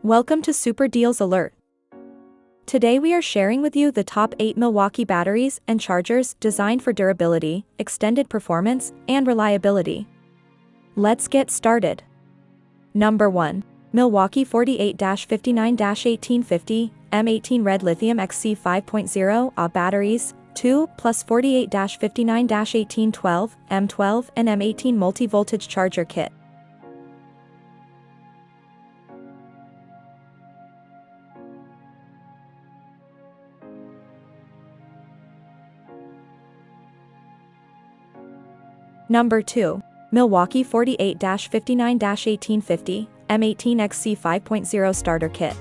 Welcome to Super Deals Alert. Today we are sharing with you the top 8 Milwaukee batteries and chargers designed for durability, extended performance, and reliability. Let's get started. Number 1. Milwaukee 48-59-1850 M18 REDLITHIUM Xc 5.0 Ah batteries, 2 plus 48-59-1812 M12 and M18 multi-voltage charger kit. Number 2. Milwaukee 48-59-1850 M18 Xc 5.0 starter kit.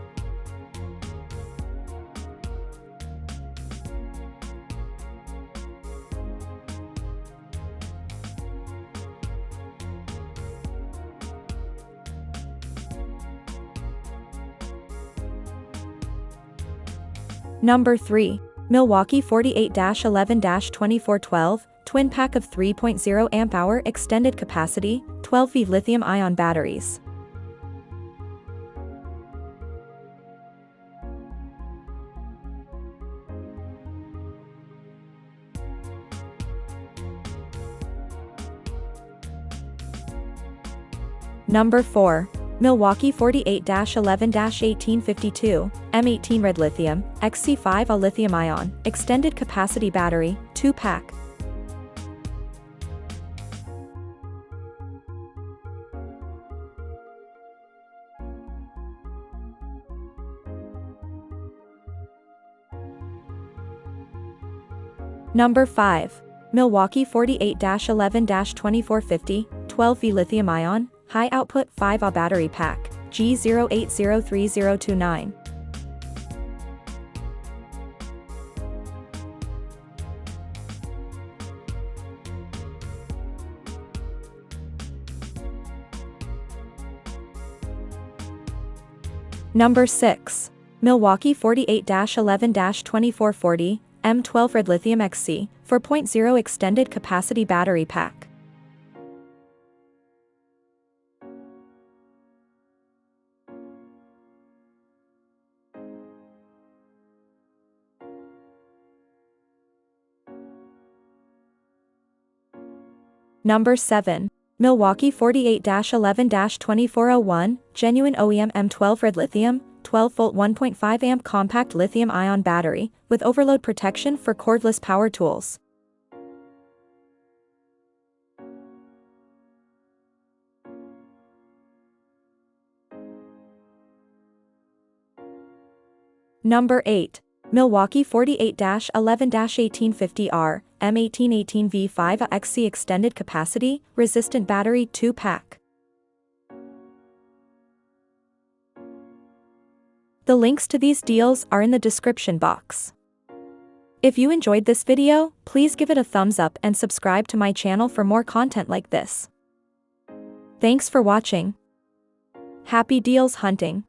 Number 3. Milwaukee 48-11-2412 Twin pack of 3.0 amp-hour extended capacity, 12V lithium-ion batteries. Number 4. Milwaukee 48-11-1852 M18 REDLITHIUM Xc 5 Ah lithium-ion extended capacity battery, 2-pack. Number 5. Milwaukee 48-11-2450 12V lithium-ion high output 5 Ah battery pack, G08030029. Number 6. Milwaukee 48-11-2440 M12 REDLITHIUM Xc 4.0 extended capacity battery pack. Number 7. Milwaukee 48-11-2401 Genuine OEM M12 REDLITHIUM 12V 1.5 amp compact lithium-ion battery, with overload protection for cordless power tools. Number 8. Milwaukee 48-11-1850R M18 18V5 Xc extended capacity, resistant battery 2-pack. The links to these deals are in the description box. If you enjoyed this video, please give it a thumbs up and subscribe to my channel for more content like this. Thanks for watching. Happy deals hunting!